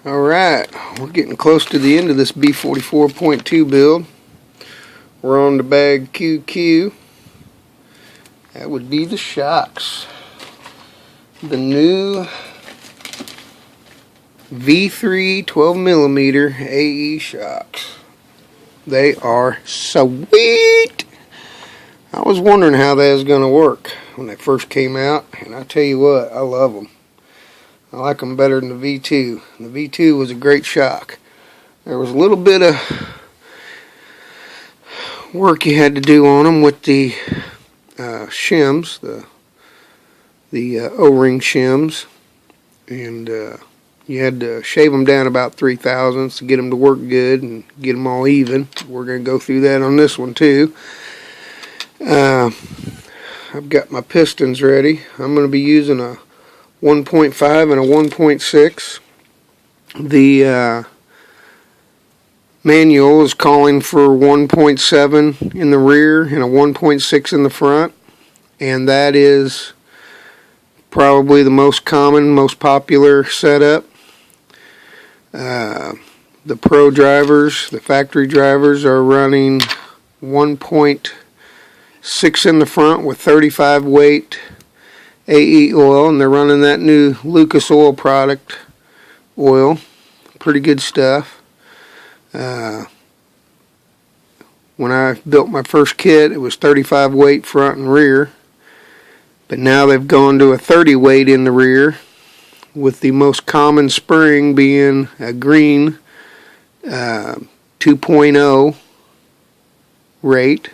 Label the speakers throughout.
Speaker 1: Alright, we're getting close to the end of this B44.2 build. We're on the bag QQ. That would be the shocks. The new V3 12mm AE shocks. They are sweet! I was wondering how that was going to work when they first came out, and I tell you what, I love them. I like them better than the V2. The V2 was a great shock. There was a little bit of work you had to do on them with the shims, the O-ring shims, and you had to shave them down about 3/1000 to get them to work good and get them all even. We're going to go through that on this one too. I've got my pistons ready. I'm going to be using a 1.5 and a 1.6. The manual is calling for 1.7 in the rear and a 1.6 in the front, and that is probably the most common, most popular setup. The pro drivers, the factory drivers, are running 1.6 in the front with 35 weight AE oil, and they're running that new Lucas oil product oil. Pretty good stuff. When I built my first kit, it was 35 weight front and rear, but now they've gone to a 30 weight in the rear, with the most common spring being a green 2.0 rate.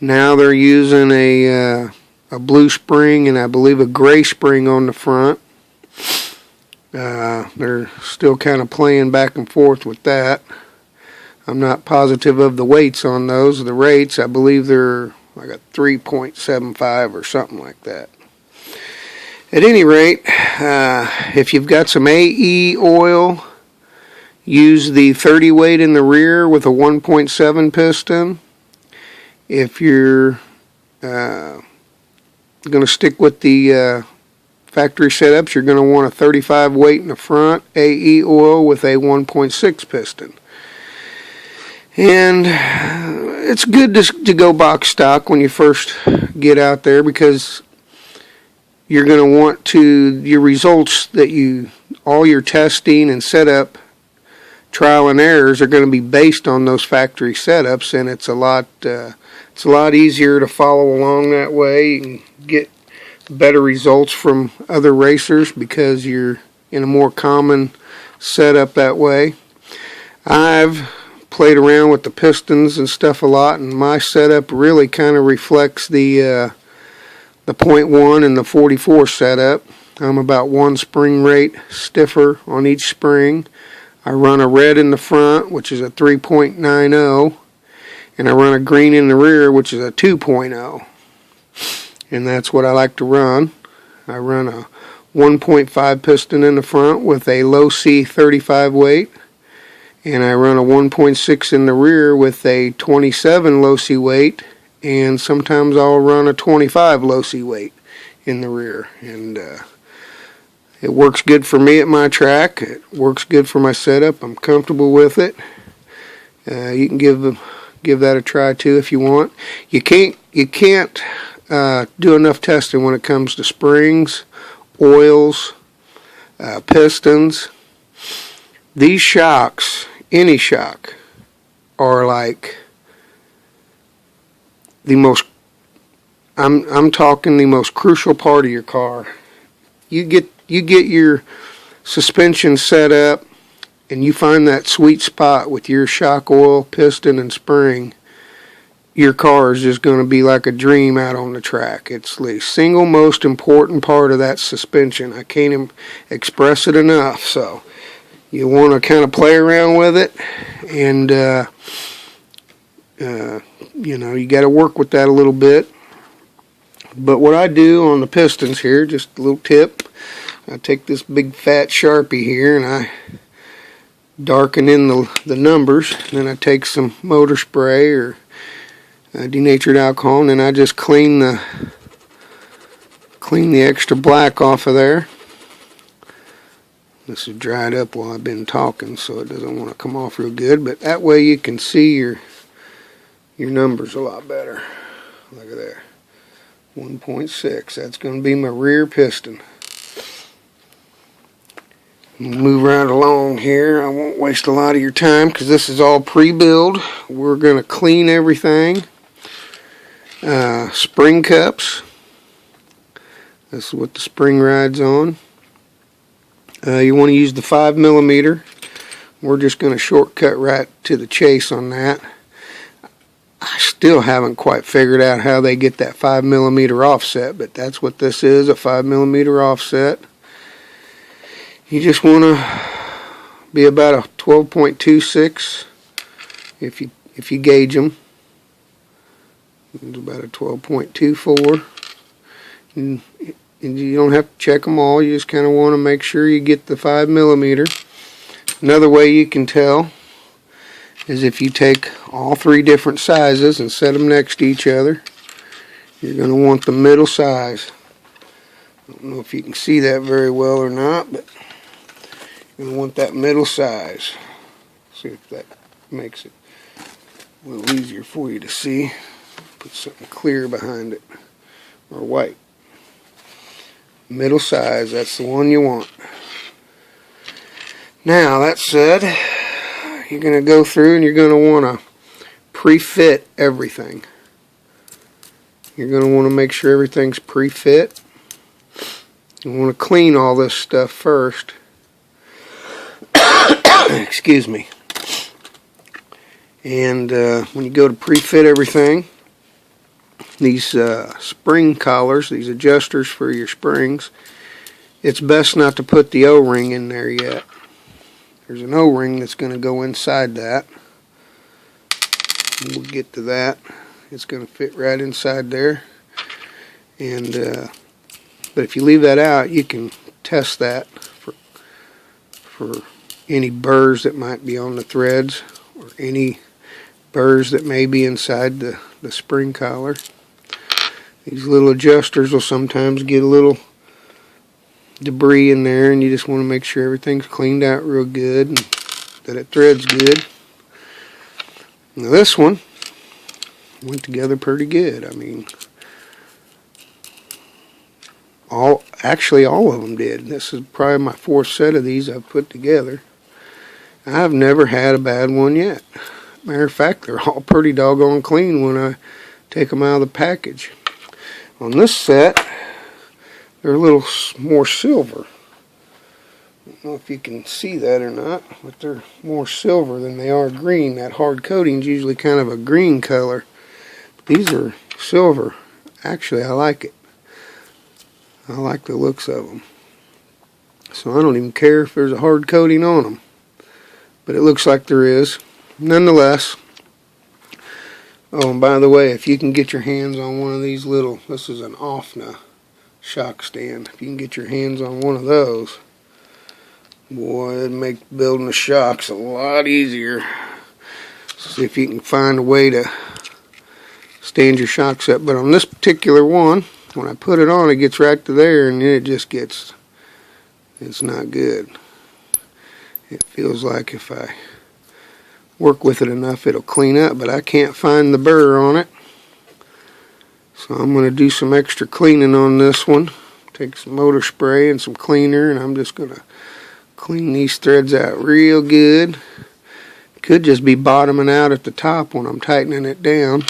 Speaker 1: Now they're using a blue spring and I believe a gray spring on the front. They're still kind of playing back and forth with that. I'm not positive of the weights on those. The rates, I believe they're like a 3.75 or something like that. At any rate, if you've got some AE oil, use the 30 weight in the rear with a 1.7 piston. If you're going to stick with the factory setups, you're going to want a 35 weight in the front, AE oil with a 1.6 piston. And it's good to go box stock when you first get out there, because you're going to want your results that all your testing and setup trial and errors are going to be based on those factory setups, and it's a lot easier to follow along that way and get better results from other racers because you're in a more common setup that way. I've played around with the pistons and stuff a lot, and my setup really kind of reflects the 0.1 and the 44 setup. I'm about one spring rate stiffer on each spring. I run a red in the front, which is a 3.90, and I run a green in the rear, which is a 2.0. And that's what I like to run. I run a 1.5 piston in the front with a low C 35 weight, and I run a 1.6 in the rear with a 27 low C weight, and sometimes I'll run a 25 low C weight in the rear. And it works good for me at my track. It works good for my setup. I'm comfortable with it. You can give that a try too if you want. You can't do enough testing when it comes to springs, oils, pistons. These shocks, any shock, are like the most, I'm talking the most crucial part of your car. You get your suspension set up and you find that sweet spot with your shock oil, piston, and spring, your car is just going to be like a dream out on the track. It's the single most important part of that suspension. I can't express it enough. So you want to kind of play around with it, and you got to work with that a little bit. But what I do on the pistons here, just a little tip, I take this big fat Sharpie here and I darken in the numbers. Then I take some motor spray or denatured alcohol, and then I just clean the extra black off of there. This is dried up while I've been talking, so it doesn't want to come off real good, but that way you can see your numbers a lot better. Look at there. 1.6. That's going to be my rear piston. Move right along here. I won't waste a lot of your time because this is all pre-build. We're going to clean everything. Spring cups. This is what the spring rides on. You want to use the 5mm. We're just going to shortcut right to the chase on that. I still haven't quite figured out how they get that 5mm offset, but that's what this is, a 5mm offset. You just want to be about a 12.26 if you gauge them. It's about a 12.24. And you don't have to check them all. You just kind of want to make sure you get the 5mm. Another way you can tell is if you take all three different sizes and set them next to each other. You're going to want the middle size. I don't know if you can see that very well or not, but you're going to want that middle size. See if that makes it a little easier for you to see. Put something clear behind it, or white. Middle size, that's the one you want. Now, that said, you're going to go through and you're going to want to pre-fit everything. You're going to want to make sure everything's pre-fit. You want to clean all this stuff first. Excuse me. And when you go to pre-fit everything, these spring collars, these adjusters for your springs, it's best not to put the O-ring in there yet. There's an O-ring that's going to go inside that. We'll get to that. It's going to fit right inside there. And but if you leave that out, you can test that for any burrs that might be on the threads, or any burrs that may be inside the spring collar. These little adjusters will sometimes get a little debris in there, and you just want to make sure everything's cleaned out real good and that it threads good. Now this one went together pretty good. I mean, actually all of them did. This is probably my fourth set of these I've put together. I've never had a bad one yet. Matter of fact, they're all pretty doggone clean when I take them out of the package. On this set, they're a little more silver. I don't know if you can see that or not, but they're more silver than they are green. That hard coating is usually kind of a green color. These are silver. Actually, I like it. I like the looks of them. So I don't even care if there's a hard coating on them. But it looks like there is. Nonetheless, oh, and by the way, if you can get your hands on one of these little, this is an OFNA shock stand. If you can get your hands on one of those, boy, it'd make building the shocks a lot easier. See if you can find a way to stand your shocks up. But on this particular one, when I put it on, it gets right to there, and then it just gets, it's not good. It feels like if I work with it enough, it'll clean up, but I can't find the burr on it. So I'm going to do some extra cleaning on this one. Take some motor spray and some cleaner, and I'm just going to clean these threads out real good. Could just be bottoming out at the top when I'm tightening it down,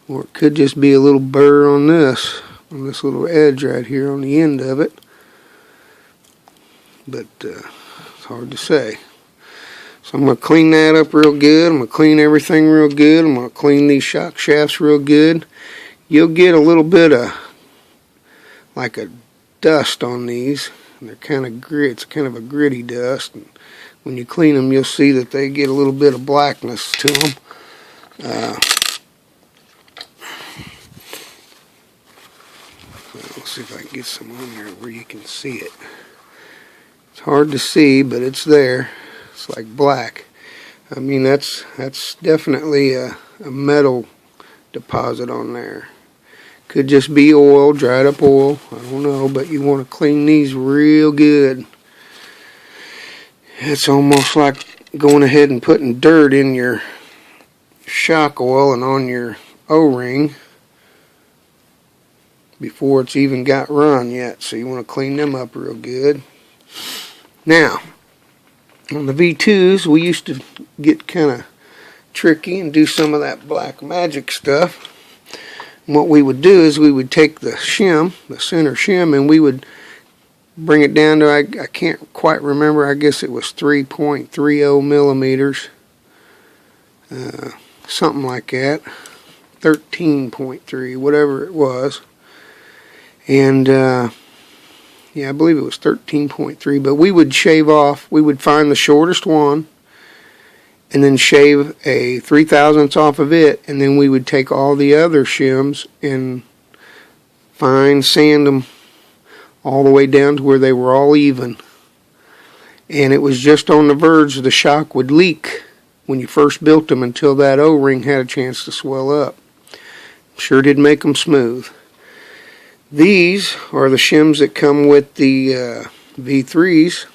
Speaker 1: or it could just be a little burr on this little edge right here on the end of it. But it's hard to say. So I'm going to clean that up real good. I'm going to clean everything real good. I'm going to clean these shock shafts real good. You'll get a little bit of like a dust on these. And they're kind of grit. It's kind of a gritty dust. And when you clean them, you'll see that they get a little bit of blackness to them. Let's see if I can get some on there where you can see it. It's hard to see, but it's there. It's like black. I mean, that's definitely a metal deposit on there. Could just be oil, dried up oil. I don't know, but you want to clean these real good. It's almost like going ahead and putting dirt in your shock oil and on your O-ring before it's even got run yet. So you want to clean them up real good. Now, on the V2s, we used to get kind of tricky and do some of that black magic stuff. And what we would do is we would take the shim, the center shim, and we would bring it down to, I can't quite remember, I guess it was 3.30 millimeters, something like that, 13.3, whatever it was. And yeah, I believe it was 13.3, but we would shave off, we would find the shortest one and then shave a 3/1000 off of it, and then we would take all the other shims and fine sand them all the way down to where they were all even. And it was just on the verge the shock would leak when you first built them until that O-ring had a chance to swell up. Sure did make them smooth. These are the shims that come with the V3s,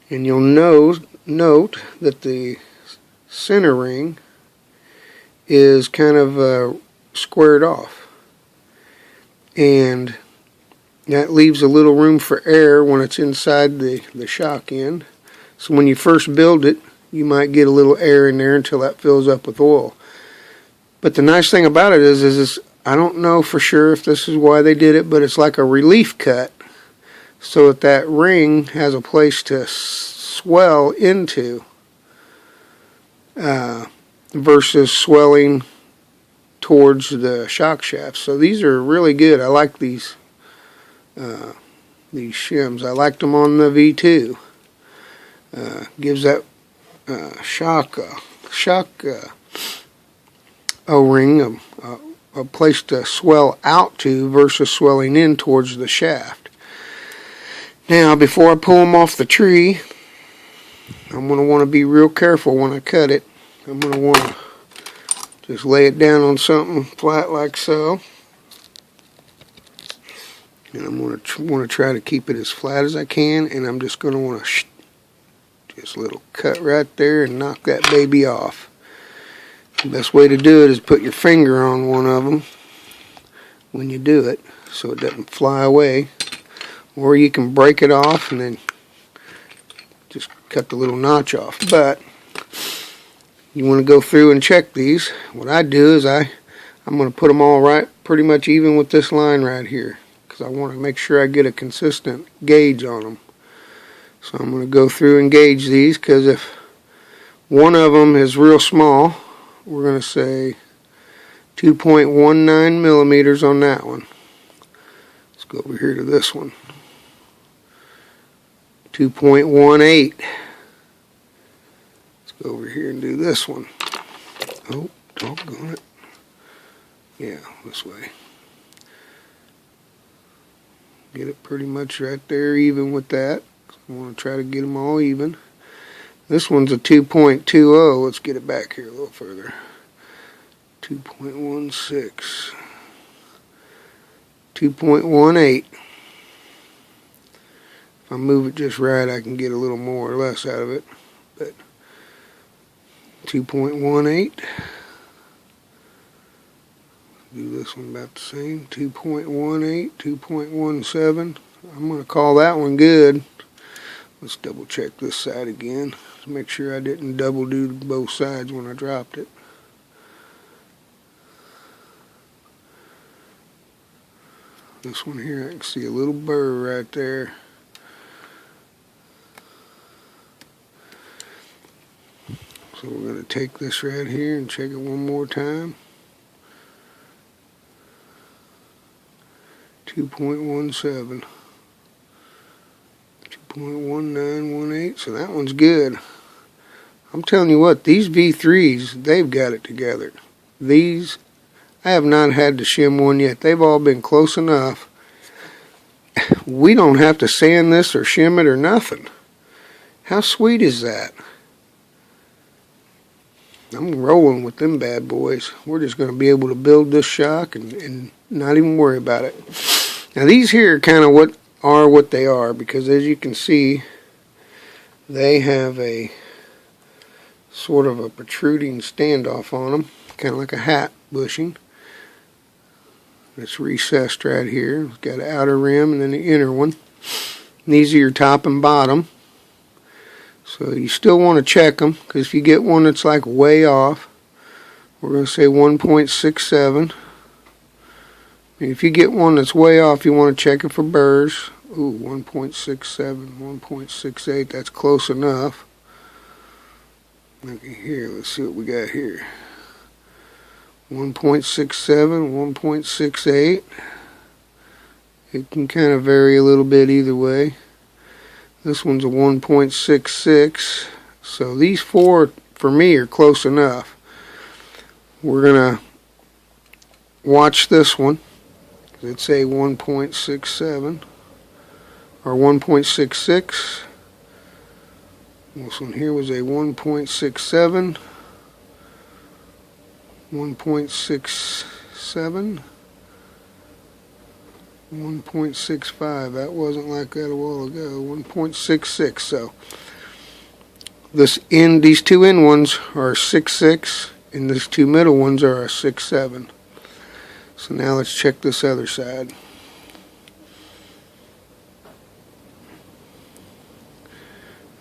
Speaker 1: and you'll note that the center ring is kind of squared off, and that leaves a little room for air when it's inside the shock end. So when you first build it, you might get a little air in there until that fills up with oil. But the nice thing about it is I don't know for sure if this is why they did it, but it's like a relief cut so that ring has a place to swell into versus swelling towards the shock shaft. So these are really good. I like these shims. I liked them on the V2. Gives that shock O-ring a place to swell out to versus swelling in towards the shaft. Now, before I pull them off the tree, I'm going to want to be real careful when I cut it. I'm going to want to just lay it down on something flat like so. And I'm going to want to try to keep it as flat as I can, and I'm just going to want to just a little cut right there and knock that baby off. The best way to do it is put your finger on one of them when you do it so it doesn't fly away. Or you can break it off and then just cut the little notch off. But you want to go through and check these. What I do is I'm going to put them all right pretty much even with this line right here, because I want to make sure I get a consistent gauge on them. So I'm going to go through and gauge these, because if one of them is real small, we're going to say 2.19 millimeters on that one. Let's go over here to this one. 2.18. Let's go over here and do this one. Oh, doggone it. Yeah, this way. Get it pretty much right there even with that. I want to try to get them all even. This one's a 2.20. Let's get it back here a little further. 2.16. 2.18. If I move it just right, I can get a little more or less out of it. But 2.18. Do this one about the same. 2.18, 2.17. I'm going to call that one good. Let's double check this side again to make sure I didn't double do both sides when I dropped it. This one here, I can see a little burr right there. So we're going to take this right here and check it one more time. 2.17. 2.1918. So that one's good. I'm telling you what, these V3s, they've got it together. These, I have not had to shim one yet. They've all been close enough. We don't have to sand this or shim it or nothing. How sweet is that? I'm rolling with them bad boys. We're just going to be able to build this shock and not even worry about it. Now these here are kind of what they are, because as you can see, they have a sort of a protruding standoff on them, kind of like a hat bushing. It's recessed right here. It's got an outer rim and then the inner one. And these are your top and bottom. So you still want to check them, because if you get one that's like way off, we're going to say 1.67. If you get one that's way off, you want to check it for burrs. Ooh, 1.67, 1.68, that's close enough. Okay, here, let's see what we got here. 1.67, 1.68. It can kind of vary a little bit either way. This one's a 1.66. So these four, for me, are close enough. We're going to watch this one. It's a 1.67 or 1.66. This one here was a 1.67. 1.67, 1.65. That wasn't like that a while ago. 1.66. So these two end ones are 6.6, and these two middle ones are a 6.7. So now let's check this other side.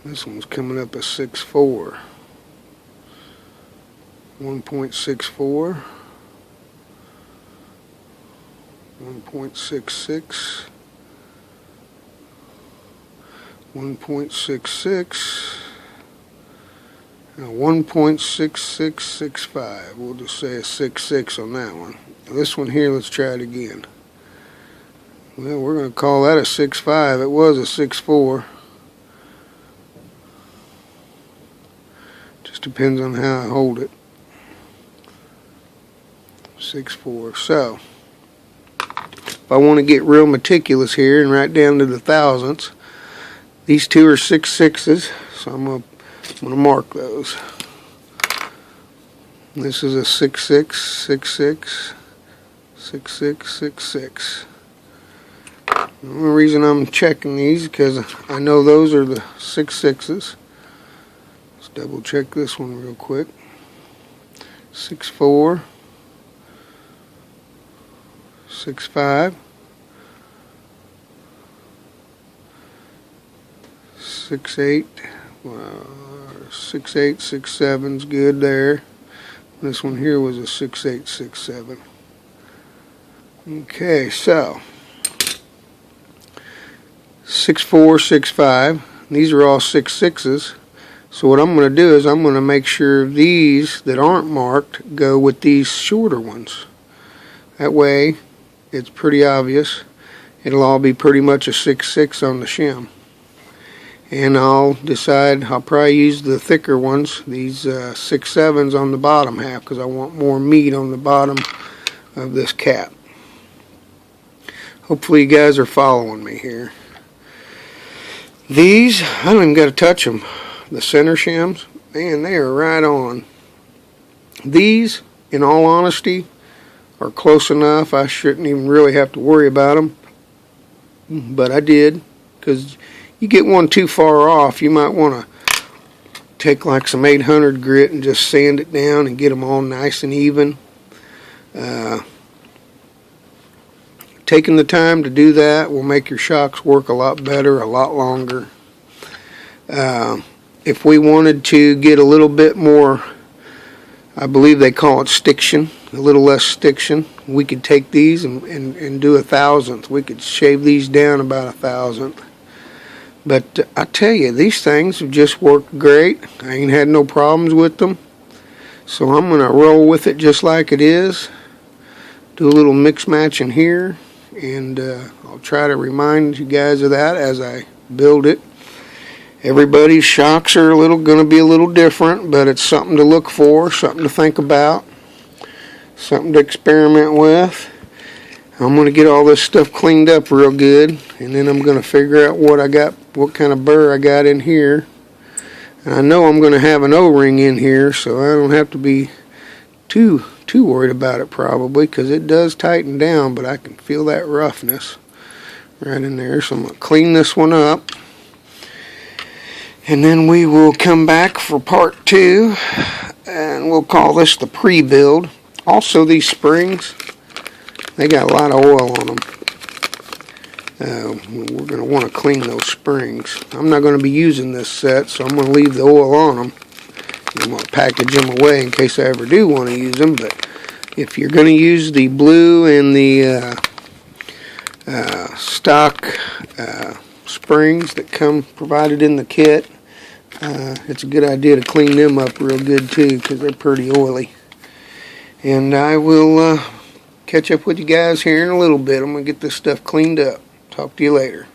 Speaker 1: This one's coming up a 6.4. 1.64, 1.66, 1.66, and 1.6665. We'll just say a 6.6 on that one. This one here, let's try it again. Well, we're going to call that a 6.5. It was a 6.4. Just depends on how I hold it. 6.4. So if I want to get real meticulous here and write down to the thousandths, these two are 6.6s, so I'm going to mark those. This is a 6.6, 6.6, 6.6, 6.6. The only reason I'm checking these is because I know those are the 6.6s. Let's double check this one real quick. 6.4, 6.5, 6.8, 6.8, 6.7's good there. This one here was a 6.8, 6.7. Okay, so 6.4, 6.5. These are all 6.6s. So what I'm going to do is I'm going to make sure these that aren't marked go with these shorter ones. That way it's pretty obvious. It'll all be pretty much a 6.6 on the shim. And I'll decide, I'll probably use the thicker ones, these 6.7s on the bottom half, because I want more meat on the bottom of this cap. Hopefully you guys are following me here. These, I don't even got to touch them. The center shims, man, they are right on. These, in all honesty, are close enough. I shouldn't even really have to worry about them. But I did, because you get one too far off, you might want to take like some 800 grit and just sand it down and get them all nice and even. Taking the time to do that will make your shocks work a lot better, a lot longer. If we wanted to get a little bit more, I believe they call it stiction, a little less stiction, we could take these and do 1,000th. We could shave these down about 1,000th. But I tell you, these things have just worked great. I ain't had no problems with them. So I'm going to roll with it just like it is. Do a little mix matching here. And I'll try to remind you guys of that as I build it. Everybody's shocks are going to be a little different, but it's something to look for, something to think about, something to experiment with. I'm going to get all this stuff cleaned up real good, and then I'm going to figure out what kind of burr I got in here. And I know I'm going to have an O-ring in here, so I don't have to be too worried about it probably, because it does tighten down, but I can feel that roughness right in there. So I'm going to clean this one up. And then we will come back for part 2, and we'll call this the pre-build. Also, these springs, they got a lot of oil on them. We're going to want to clean those springs. I'm not going to be using this set, so I'm going to leave the oil on them. I'm going to package them away in case I ever do want to use them. But if you're going to use the blue and the stock springs that come provided in the kit, it's a good idea to clean them up real good too, because they're pretty oily. And I will catch up with you guys here in a little bit. I'm going to get this stuff cleaned up. Talk to you later.